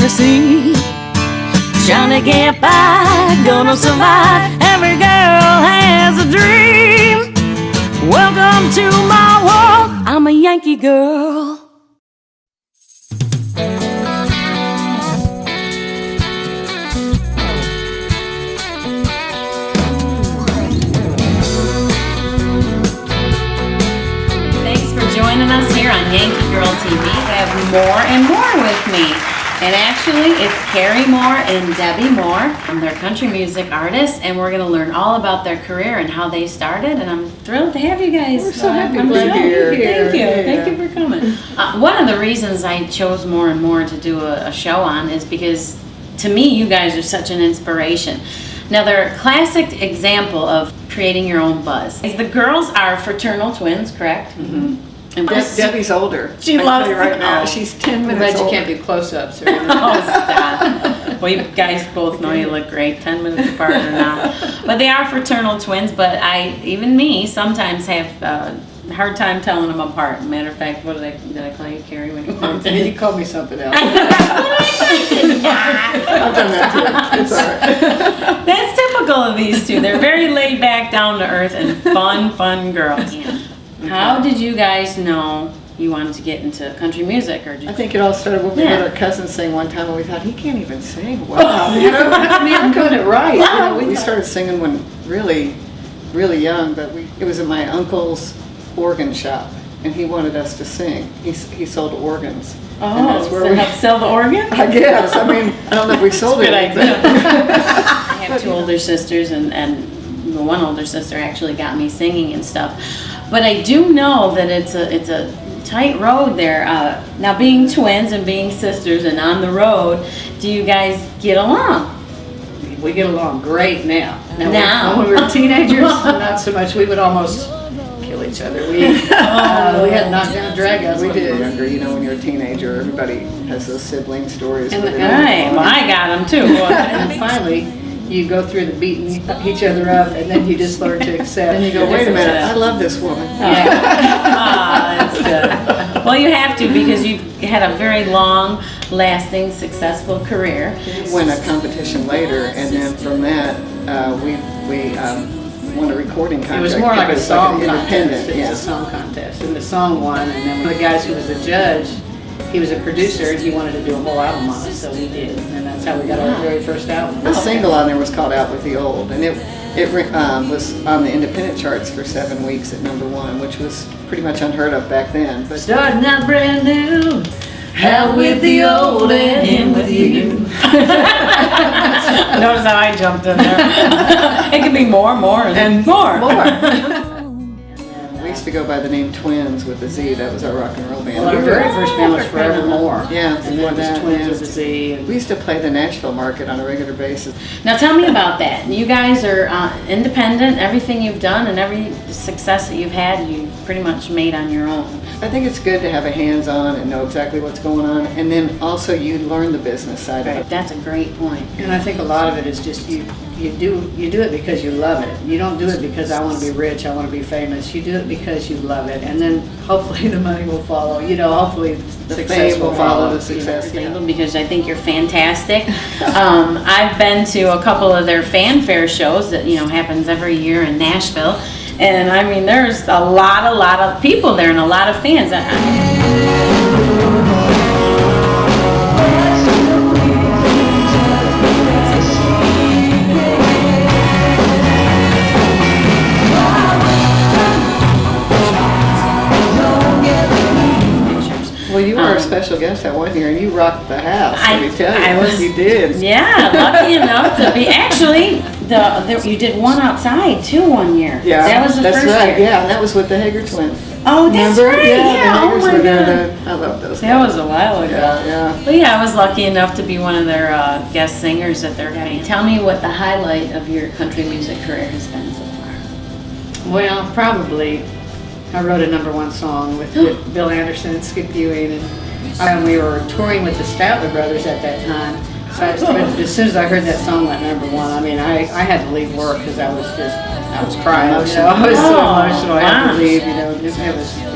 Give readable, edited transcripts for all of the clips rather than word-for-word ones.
to see. Trying to get by, gonna survive. Every girl has a dream. Welcome to my world, I'm a Yankee girl. Thanks for joining us here on Yankee Girl TV. I have more and more with me. And actually, it's Carrie Moore and Debbie Moore. They're country music artists, and we're going to learn all about their career and how they started. And I'm thrilled to have you guys. We're so happy to be here. Thank you. Yeah. Thank you for coming. One of the reasons I chose More and More to do a show on is because, to me, you guys are such an inspiration. Now, they're a classic example of creating your own buzz. The girls are fraternal twins, correct? Mm-hmm. And Debbie's older. She loves you right now. oh. She's 10 minutes Glad you older. can't do close-ups or anything. Oh, stop. Well, you guys both know you look great, 10 minutes apart or not. But they are fraternal twins, but even me, sometimes have a hard time telling them apart. Matter of fact, did I call you Carrie when you walked in? You called me something else. I've done that too. It's all right. That's typical of these two. They're very laid back, down to earth, and fun girls. How did you guys know you wanted to get into country music? Or I think it all started when we heard our cousin sing one time, and we thought, he can't even sing well. You know, I mean, I'm doing it right. You know, we started singing when really young, but it was at my uncle's organ shop, and he wanted us to sing. He sold organs. Oh, that's where we helped sell the organ? I guess. I mean, I don't know if we sold it. I have two older sisters, and the one older sister actually got me singing and stuff. But I do know that it's a tight road there. Now, being twins and being sisters and on the road, do you guys get along? We get along great now. Now? When we were teenagers, not so much. We would almost kill each other. We had knockdown dragouts. We did. Younger, you know, when you're a teenager, everybody has those sibling stories. And Right, well, I got them too. And finally, you go through the beating each other up, and then you just learn to accept. And you go, wait a minute, I love this woman. That's good. Well, you have to, because you've had a very long, lasting, successful career. Won a competition later, and then from that, we won a recording contract. It was more like a song contest. Independent, It was a song contest, and the song won. And then one of the guys who was the judge, he was a producer, and he wanted to do a whole album on it, so we did, and that's how we got our very first album. The single on there was called "Out with the Old," and it was on the independent charts for 7 weeks at #1, which was pretty much unheard of back then. But Starting out brand new, out with the old and in with you. Notice how I jumped in there. It could be more, and more. We used to go by the name Twins with a Z. That was our rock and roll band. Well, our very first band was Forevermore. Yeah, And then it was Twins with a Z. We used to play the Nashville market on a regular basis. Now tell me about that. You guys are independent. Everything you've done and every success that you've had, you've pretty much made on your own. I think it's good to have a hands-on and know exactly what's going on, and then also you learn the business side of it. That's a great point. And I think a lot of it is just you do it because you love it. You don't do it because I want to be rich, I want to be famous. You do it because you love it, and then hopefully the money will follow. You know, hopefully the success fame will follow the success. You know. Because I think you're fantastic. I've been to a couple of their fanfare shows that happens every year in Nashville, and I mean there's a lot of people there and a lot of fans. Well, you were a special guest that one year, and you rocked the house. Let me tell you, I was. You did. Yeah, lucky enough to be. Actually, you did one outside too one year. Yeah, that was the that's first right. year. Yeah, and that was with the Hager twins. Oh, that's Remember? right. Yeah, Oh the Hagers my were there. God. I love those. That was a while ago. Yeah. But yeah, I was lucky enough to be one of their guest singers at their wedding. Tell me what the highlight of your country music career has been so far. Well, probably I wrote a #1 song with Bill Anderson and Skip Ewing, and we were touring with the Statler Brothers at that time. But as soon as I heard that song went number one, I mean, I had to leave work because I was crying. You know, I was so emotional. I had to leave. You know, it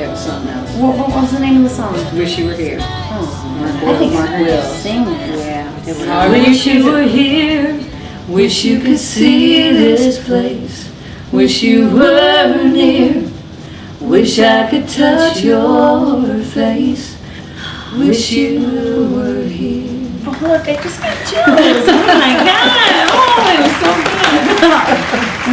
was something else. What was the name of the song? Wish You Were Here. I think I heard you sing that. Yeah. It was I wish you were here. Wish you could see this place. Wish you were near. Wish I could touch your face. Wish you were here. Oh, look, I just got chills. Oh my God. Oh, it was so good.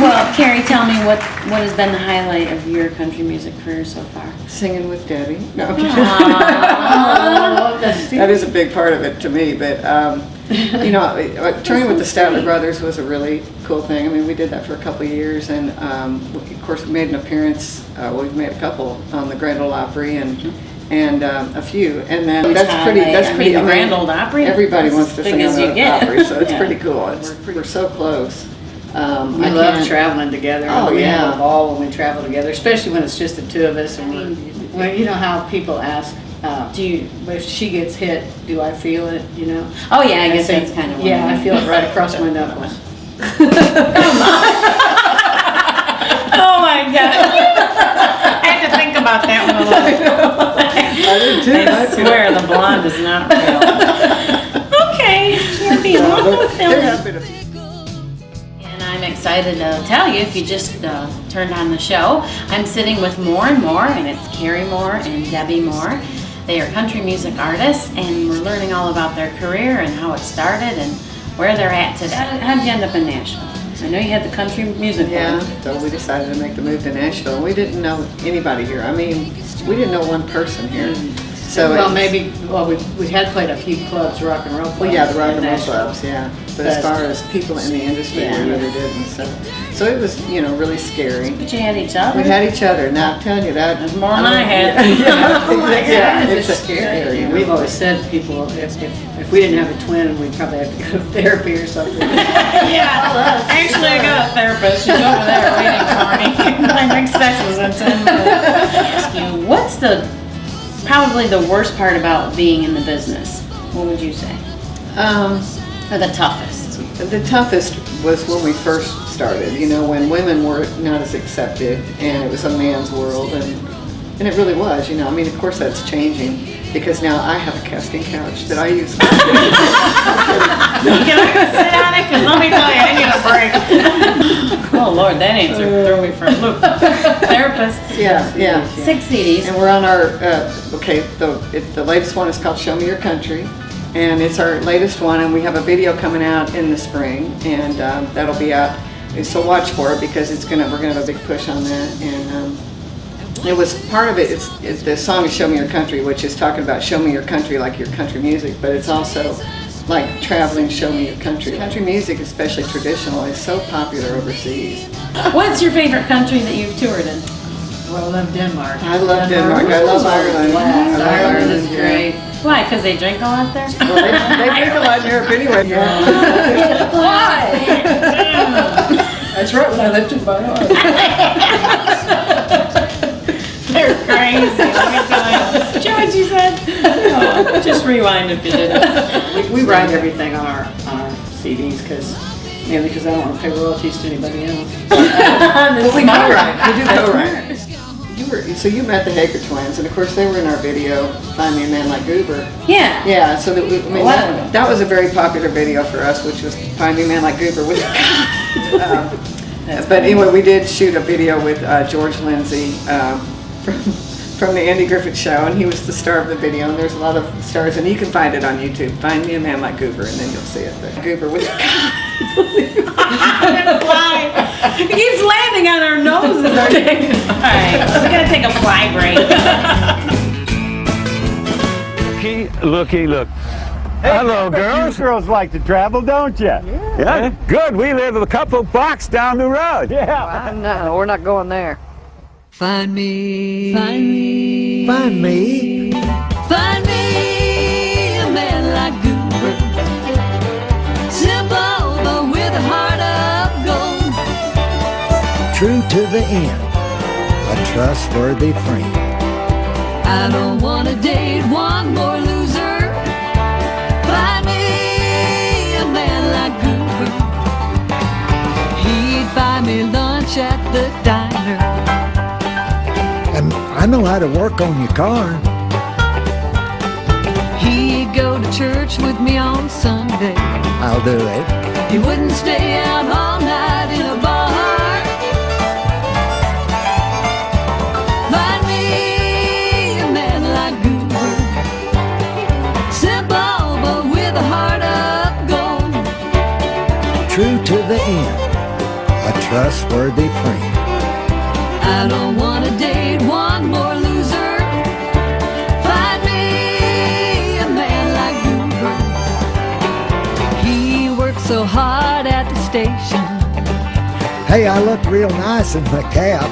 Well, Carrie, tell me what has been the highlight of your country music career so far? Singing with Debbie. No, I'm Aww. that is a big part of it to me, but you know, touring with the Statler Brothers was a really cool thing. I mean, we did that for a couple of years, and of course we made an appearance, we've made a couple on the Grand Ole Opry and a few, and then that's pretty, the Grand Ole Opry? Everybody wants to sing on the Opry, so it's Yeah. pretty cool. We're so close. We love traveling together. Oh, We yeah. have a ball when we travel together, especially when it's just the two of us. And well, you know how people ask, if she gets hit, do I feel it? You know? Oh yeah, I guess say, that's kind of yeah. I feel it right across my knuckles. Oh my God. I had to think about that one a little. I did too. I swear the blonde is not real. Okay, you're being a little silly. And I'm excited to tell you, if you just turned on the show, I'm sitting with More and More, and it's Carrie Moore and Debbie Moore. They are country music artists, and we're learning all about their career and how it started and where they're at today. How did you end up in Nashville? I know you had the country music Yeah, one. so we decided to make the move to Nashville. We didn't know anybody here. I mean, we didn't know one person here. So Well, we had played a few clubs, rock and roll clubs. well, yeah, the rock in and roll Nashville. clubs, yeah. But as far as people in the industry, we really didn't. So it was, you know, really scary. But you had each other. We had each other. Now I'm telling you that. There's more than I had. Oh my Yeah, God, it's scary. We've always said to people, if we didn't have a twin, we'd probably have to go to therapy or something. Yeah, actually I got a therapist. She's over there waiting for me. My next session was in 10 minutes. Ask you, what's probably the worst part about being in the business? What would you say? Or the toughest? The toughest was when we first started, you know, when women were not as accepted and it was a man's world, and it really was, you know. I mean, of course that's changing because now I have a casting couch that I use. Can I go sit on it? Because let me tell you, I need a break. Oh Lord, that answer threw me for a loop. Therapist. Yeah. 6 CDs. And we're on our, the latest one is called Show Me Your Country. And it's our latest one, and we have a video coming out in the spring, and that'll be out. So watch for it because we're gonna have a big push on that. And it was part of it. It's the song is "Show Me Your Country," which is talking about show me your country, like your country music, but it's also like traveling, show me your country. Country music, especially traditional, is so popular overseas. What's your favorite country that you've toured in? Well, I love Denmark. I love Denmark. I love Ireland. I love Ireland is yeah. great. Why? Because they drink a lot there? Well, they drink a lot in Europe anyway. Why? That's right, when I lifted my arm. They're crazy, let me tell you. Did you hear what you said? Oh, just rewind if you didn't. We write everything on our CDs mainly because I don't want to pay royalties to anybody else. But we co-write. We do co-write. So you met the Hager twins, and of course they were in our video, Find Me a Man Like Goober. Yeah. Yeah, so that was a very popular video for us, which was Find Me a Man Like Goober. But anyway, we did shoot a video with George Lindsay from the Andy Griffith Show, and he was the star of the video, and there's a lot of stars, and you can find it on YouTube. Find Me a Man Like Goober, and then you'll see it. But Goober with It keeps landing on our noses. Alright, we gotta take a fly break. Look. Hello, girls. You girls like to travel, don't you? Yeah. Good. We live a couple blocks down the road. Yeah. No, we're not going there. Find me a man like Goober, simple but with a heart of gold, true to the end, a trustworthy friend. I don't wanna date one more loser. Find me lunch at the diner. And I know how to work on your car. He'd go to church with me on Sunday. I'll do it. He wouldn't stay out all night in a bar. Find me a man like Goober, simple but with a heart of gold. True to the end, a trustworthy friend. I don't want to date one more loser. Find me a man like Goober. He works so hard at the station. Hey, I look real nice in my cap.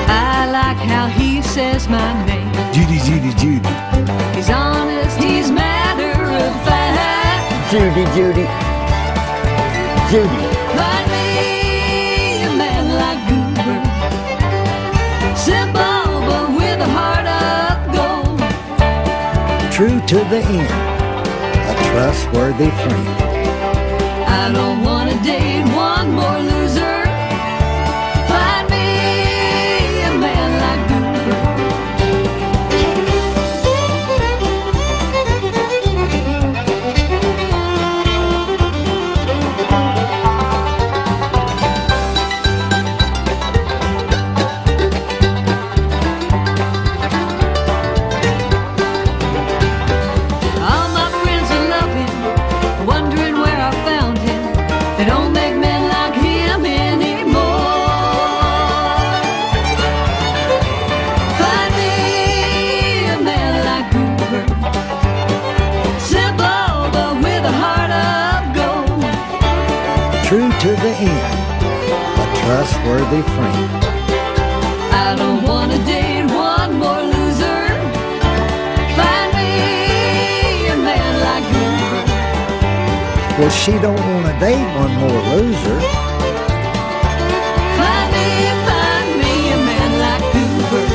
I like how he says my name. Judy, Judy, Judy. He's honest, he's matter of fact. Judy, Judy. Judy. Find me a man like Goober, simple but with a heart of gold. True to the end, a trustworthy friend. I don't want to date one more loser. Find me a man like All my friends are loving, wondering where I found him. They don't make men like him anymore. Find me a man like Goober, simple but with a heart of gold. True to the end, a trustworthy friend. I don't want to date one more loser. Find me a man like Goober. Well, she don't want to date one more loser. Find me a man like Goober.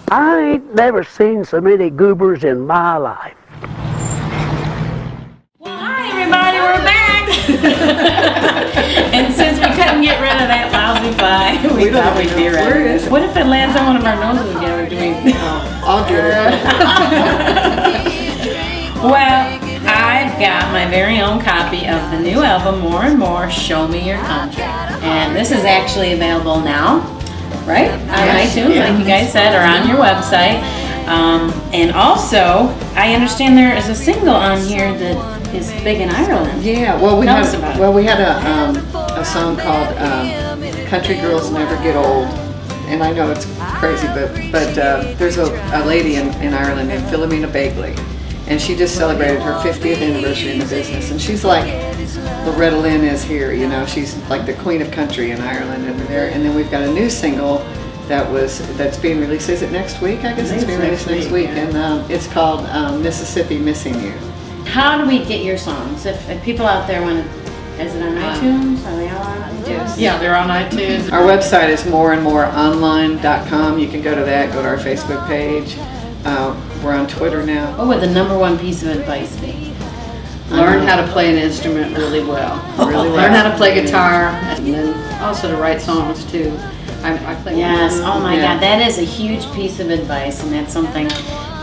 I ain't never seen so many goobers in my life. Well, hi everybody, we're back. And since we couldn't get rid of that lousy pie, we thought we'd be ready. What if it lands on one of our noses again? Or do we? I'll do it. Well, I've got my very own copy of the new album, More and More, Show Me Your Country. And this is actually available now, right? On iTunes, like you guys said, or on your website. And also, I understand there is a single on here that is big in Ireland. Yeah, well, we Tell us about it. had a song called "Country Girls Never Get Old," and I know it's crazy, but there's a lady in Ireland named Philomena Bagley, and she just celebrated her 50th anniversary in the business, and she's like Loretta Lynn is here, you know, she's like the queen of country in Ireland, and then we've got a new single that's being released. Is it next week? I guess it's being released next week, and it's called Mississippi Missing You. How do we get your songs? If people out there want to, is it on iTunes? Are they all on iTunes? Yeah, they're on iTunes. Our website is moreandmoreonline.com. You can go to that, go to our Facebook page. We're on Twitter now. What would the #1 piece of advice be? Learn how to play an instrument really well. Really well. Learn how to play guitar, and then also to write songs too. I play. Yes, oh my Yeah. God, that is a huge piece of advice, and that's something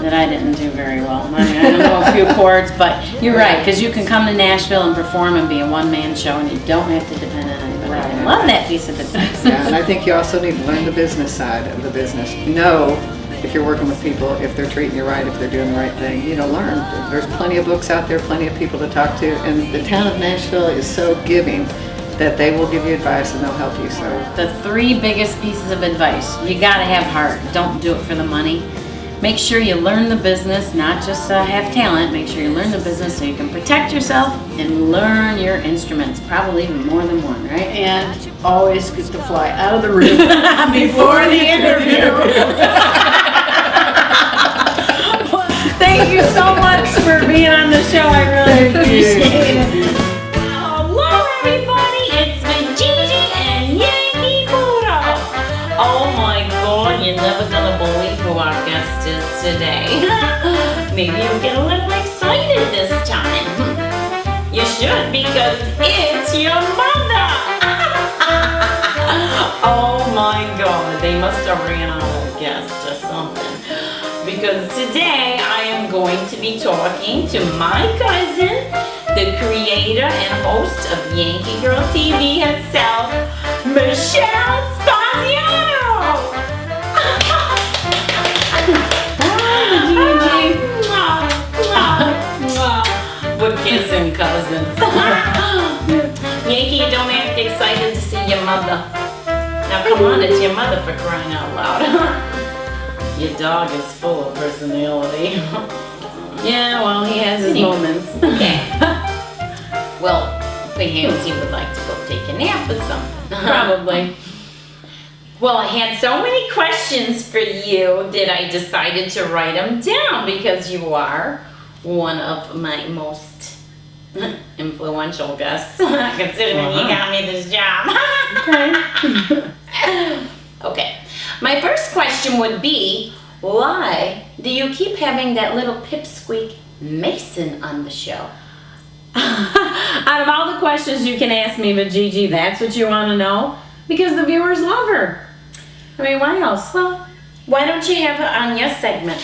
that I didn't do very well. I mean, I don't know a few chords, but you're right, because you can come to Nashville and perform and be a one-man show, and you don't have to depend on anybody. I love that piece of advice. Yeah, and I think you also need to learn the business side of the business. Know if you're working with people, if they're treating you right, if they're doing the right thing. You know, learn. There's plenty of books out there, plenty of people to talk to, and the town of Nashville is so giving that they will give you advice and they'll help you. So The 3 biggest pieces of advice. You gotta have heart. Don't do it for the money. Make sure you learn the business, not just have talent. Make sure you learn the business so you can protect yourself and learn your instruments. Probably even more than one, right? And always get to fly out of the room Before the interview. Thank you so much for being on the show. I really appreciate appreciate it. Hello, everybody. It's been Gigi and Yankee Poodle. Oh my God, you're never gonna believe who our guest is today. Maybe you'll get a little excited this time. You should, because it's your mother. Oh my God, they must have ran out of guests or something. Because today I am going to be talking to my cousin, the creator and host of YankeeGirlTV herself, Michelle Spaziano. We're kissing cousins. Yankee, you don't act excited to see your mother. Now come on, it's your mother, for crying out loud. Your dog is full of personality. Yeah, well, he has his moments. Okay. Well, perhaps he would like to go take a nap or something. Probably. Well, I had so many questions for you that I decided to write them down because you are one of my most influential guests, considering you got me this job. Okay. Okay. My first question would be, why do you keep having that little pipsqueak Mason on the show? Out of all the questions you can ask me, but Gigi, that's what you want to know? Because the viewers love her. I mean, why else? Well, why don't you have her on your segment?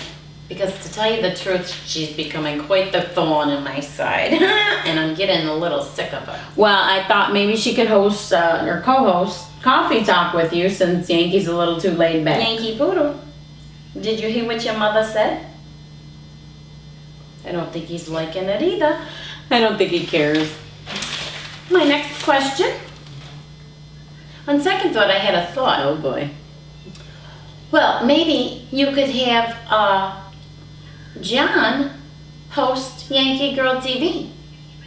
Because to tell you the truth, she's becoming quite the thorn in my side. And I'm getting a little sick of her. Well, I thought maybe she could host or co-host Coffee Talk with you, since Yankee's a little too laid back. Yankee Poodle, did you hear what your mother said? I don't think he's liking it either. I don't think he cares. My next question. On second thought, I had a thought. Oh boy. Well, maybe you could have John host YankeeGirlTV,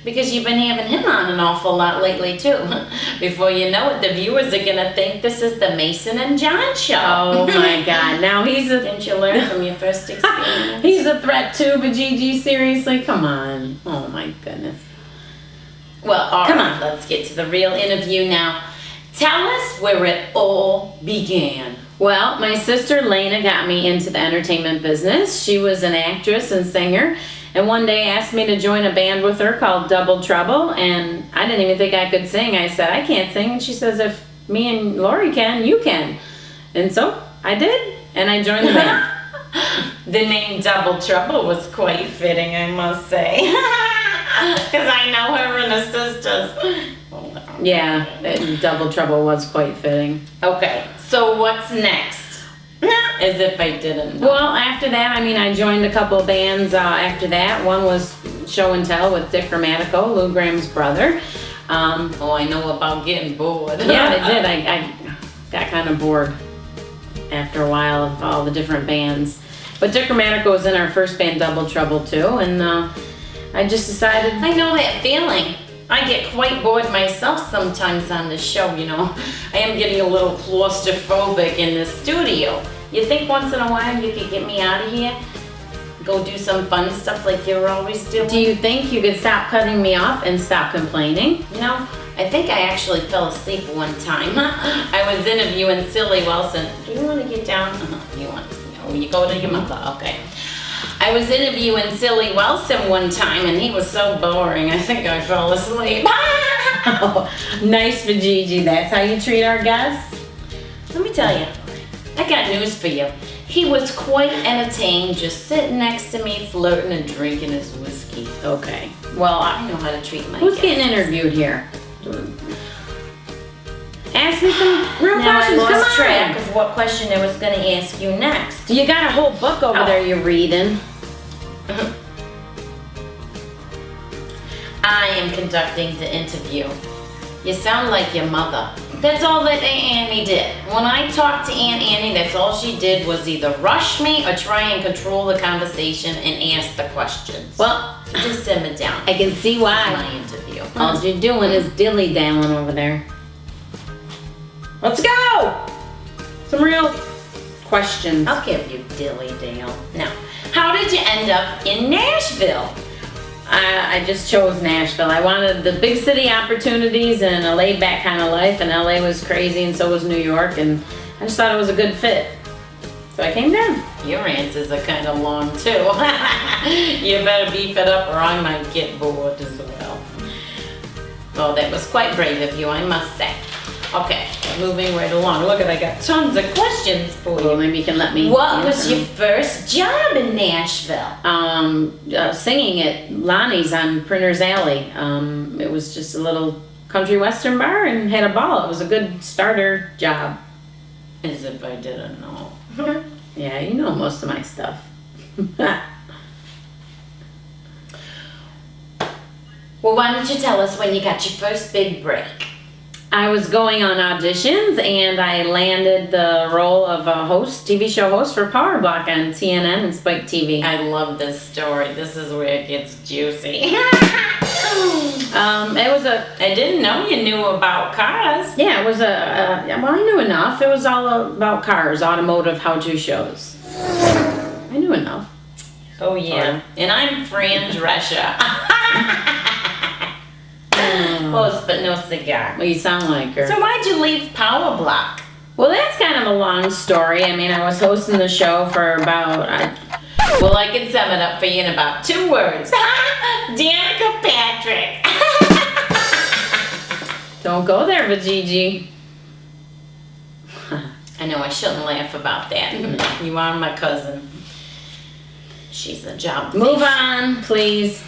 because you've been having him on an awful lot lately too. Before you know it, the viewers are gonna think this is the Mason and John show. Oh my God! Now didn't you learn from your first experience? He's a threat too, but Gigi, seriously, come on. Oh my goodness. Well, all right, let's get to the real interview now. Tell us where it all began. Well, my sister Lena got me into the entertainment business. She was an actress and singer, and one day asked me to join a band with her called Double Trouble, and I didn't even think I could sing. I said, I can't sing, and she says, if me and Lori can, you can. And so I did, and I joined the band. The name Double Trouble was quite fitting, I must say, because I know her and her sisters. Yeah, Double Trouble was quite fitting. Okay, so what's next? As if I didn't know. Well, after that, I mean, I joined a couple of bands after that. One was Show and Tell with Dick Grammatico, Lou Graham's brother. Oh, I know about getting bored. Yeah, I did. I got kind of bored after a while of all the different bands. But Dick Grammatico was in our first band, Double Trouble, too, and I just decided... I know that feeling. I get quite bored myself sometimes on this show, you know. I am getting a little claustrophobic in the studio. You think once in a while you could get me out of here? Go do some fun stuff like you're always doing? Do you think you could stop cutting me off and stop complaining? You know, I think I actually fell asleep one time. I was interviewing Silly Wilson. Do you want to get down? You want to? Oh, you go to your mother. Okay. I was interviewing Silly Wilson one time, and he was so boring, I think I fell asleep. Oh, nice for Gigi. That's how you treat our guests? Let me tell you, I got news for you. He was quite entertained, just sitting next to me, flirting and drinking his whiskey. Okay. Well, I know how to treat my guests. Who's getting interviewed here? Ask me some real questions. Now I lost track of what question I was going to ask you next. You got a whole book over there you're reading. I am conducting the interview. You sound like your mother. That's all that Aunt Annie did. When I talked to Aunt Annie, that's all she did was either rush me or try and control the conversation and ask the questions. Well, just simmer down. I can see why. My interview. All you're doing is dilly-dallying over there. Let's go! Some real questions. I'll give you dilly-dale. Now, how did you end up in Nashville? I just chose Nashville. I wanted the big city opportunities and a laid back kind of life, and LA was crazy and so was New York, and I just thought it was a good fit. So I came down. Your answers are kind of long too. You better beef it up or I might get bored as well. Well, that was quite brave of you, I must say. Okay, moving right along. Look, I got tons of questions for you. Well, maybe you can let me. What was your first job in Nashville? Singing at Lonnie's on Printer's Alley. It was just a little country western bar and had a ball. It was a good starter job. As if I didn't know. Yeah, you know most of my stuff. Well, why don't you tell us when you got your first big break? I was going on auditions and I landed the role of a host, TV show host for Power Block on TNN and Spike TV. I love this story. This is where it gets juicy. I didn't know you knew about cars. Yeah, it was well, I knew enough. It was all about cars, automotive how-to shows. I knew enough. Oh yeah, and I'm Fran Drescher. Close, but no cigar. Well, you sound like her. So why'd you leave Power Block? Well, that's kind of a long story. I mean, I was hosting the show for about... well, I can sum it up for you in about 2 words. Danica Patrick. Don't go there, Vajiji. I know I shouldn't laugh about that. You are my cousin. She's a job. Move on, please.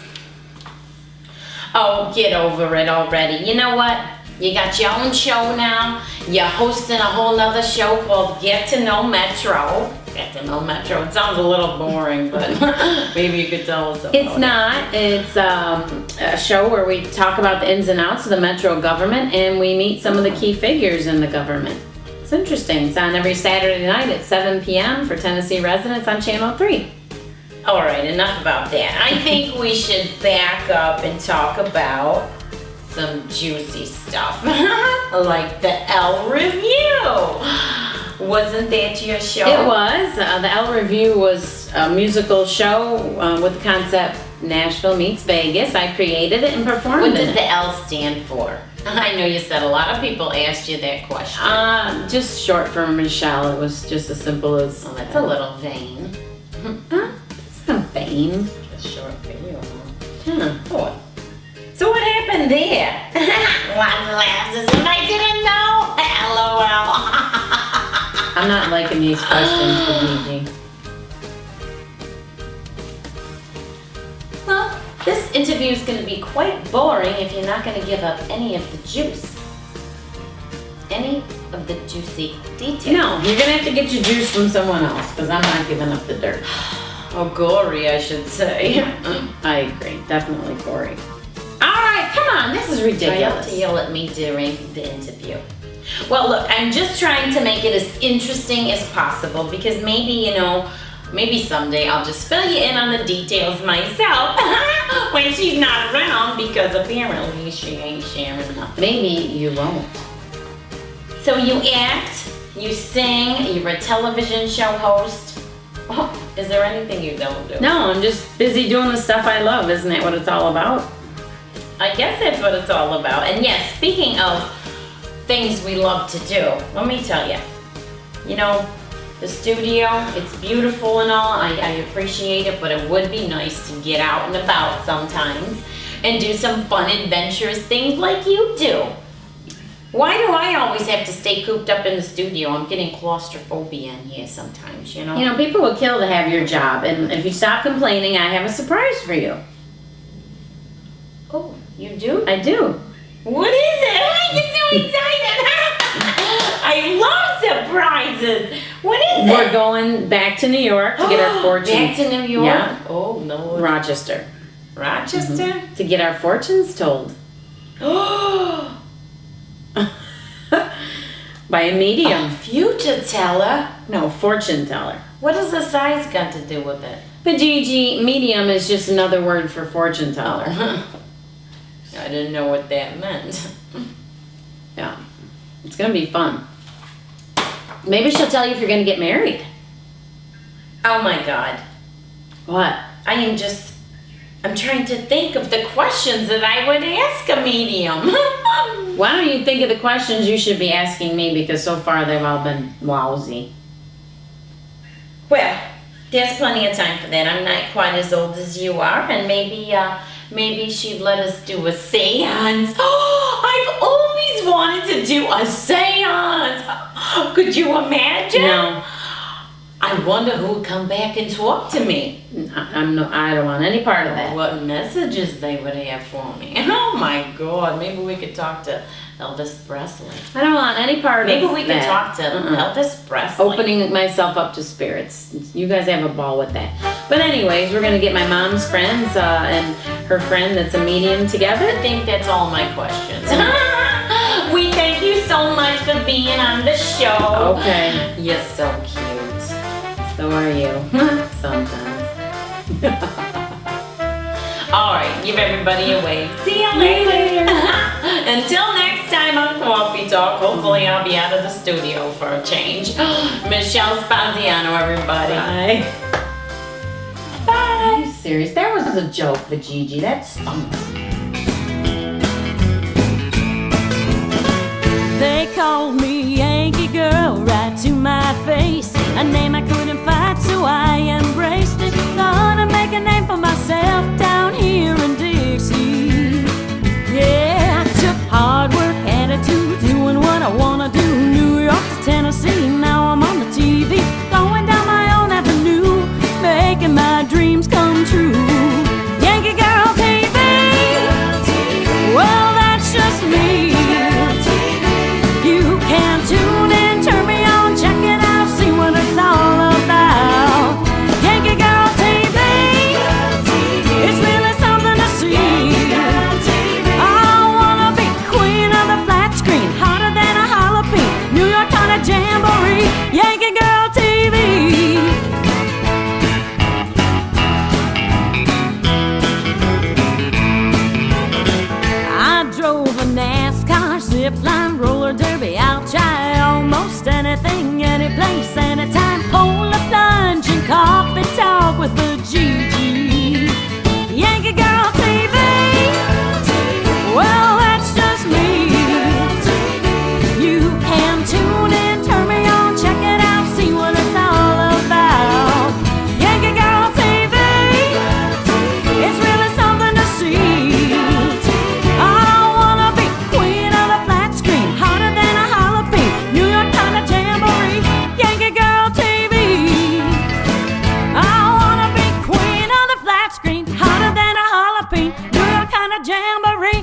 Oh, get over it already. You know what? You got your own show now. You're hosting a whole nother show called Get to Know Metro. Get to Know Metro. It sounds a little boring, but maybe you could tell us about it. It's not. It's a show where we talk about the ins and outs of the Metro government and we meet some of the key figures in the government. It's interesting. It's on every Saturday night at 7 p.m. for Tennessee residents on Channel 3. All right, enough about that. I think we should back up and talk about some juicy stuff, like the Elle Review. Wasn't that your show? It was. The Elle Review was a musical show with the concept Nashville meets Vegas. I created it and performed it. What did the L stand for? I know you said a lot of people asked you that question. Just short for Michelle. It was just as simple as... Oh, that's a little vain. Huh? Not vain. Just short for you. Huh. Oh. So what happened there? Lots of laughs as if I didn't know. LOL. I'm not liking these questions for Gigi. Well, this interview is going to be quite boring if you're not going to give up any of the juice. Any of the juicy details. No, you're going to have to get your juice from someone else because I'm not giving up the dirt. Oh, gory, I should say. I agree. Definitely gory. All right, come on. This is ridiculous. Try not to yell at me during the interview. Well, look, I'm just trying to make it as interesting as possible because maybe, you know, maybe someday I'll just fill you in on the details myself when she's not around because apparently she ain't sharing nothing. Maybe you won't. So you act, you sing, you're a television show host. Oh, is there anything you don't do? No, I'm just busy doing the stuff I love. Isn't that what it's all about? I guess that's what it's all about. And yes, speaking of things we love to do, let me tell you. You know, the studio, it's beautiful and all. I appreciate it, but it would be nice to get out and about sometimes and do some fun, adventurous things like you do. Why do I always have to stay cooped up in the studio? I'm getting claustrophobia in here sometimes, you know? You know, people would kill to have your job, and if you stop complaining, I have a surprise for you. Oh, you do? I do. What is it? I get so excited. I love surprises. What is it? We're going back to New York to get our fortunes. Back to New York? Yeah. Oh, no. Rochester. Rochester? Mm-hmm. To get our fortunes told. Oh. By a medium. A future teller? No, fortune teller. What has the size got to do with it? But Gigi, medium is just another word for fortune teller. I didn't know what that meant. Yeah, it's gonna be fun. Maybe she'll tell you if you're gonna get married. Oh my God. What? I am just I'm trying to think of the questions that I would ask a medium. Why don't you think of the questions you should be asking me, because so far they've all been lousy. Well, there's plenty of time for that. I'm not quite as old as you are, and maybe she'd let us do a seance. Oh, I've always wanted to do a seance. Could you imagine? No. I wonder who would come back and talk to me. I don't want any part of that. What messages they would have for me. Oh my God, maybe we could talk to Elvis Presley. I don't want any part Maybe of that. we could talk to Elvis Presley. Opening myself up to spirits. You guys have a ball with that. But anyways, we're going to get my mom's friends and her friend that's a medium together. I think that's all my questions. We thank you so much for being on the show. Okay. You're so cute. So are you. Sometimes. Alright, give everybody a wave. See you later. Until next time on Coffee Talk, hopefully I'll be out of the studio for a change. Michelle Spaziano, everybody. Bye. Bye. Are you serious? That was a joke for Gigi. That stunk. They called me Yankee Girl right to my face. A name I couldn't fight, so I embraced it. Gonna make a name for myself down here in Dixie. Yeah, I took hard work, attitude, doing what I wanna do. New York to Tennessee, now I'm on the TV. Going down my own avenue, making my dreams come true. Yankee Girl TV, well that's just me. You can tune in, turn me on, check it out, see what it's all about. Yankee Girl TV, it's really something to see. I wanna be queen of the flat screen, hotter than a jalapeno, New York kind of jamboree. Yankee Girl TV. I drove a NASCAR, zipline, roller derby. I'll try almost anything, any place, anytime. Hold a plunge and coffee talk with the Gigi. Yankee Girl TV, well that's just me. You can tune in, turn me on, check it out, see what it's all about. Yankee Girl TV, it's really something to see. I wanna be queen of the flat screen, hotter than a jalapeno, New York kind of jamboree. Yankee Girl TV, I wanna be queen of the flat screen, hotter than a jalapeno, New York kind of jamboree.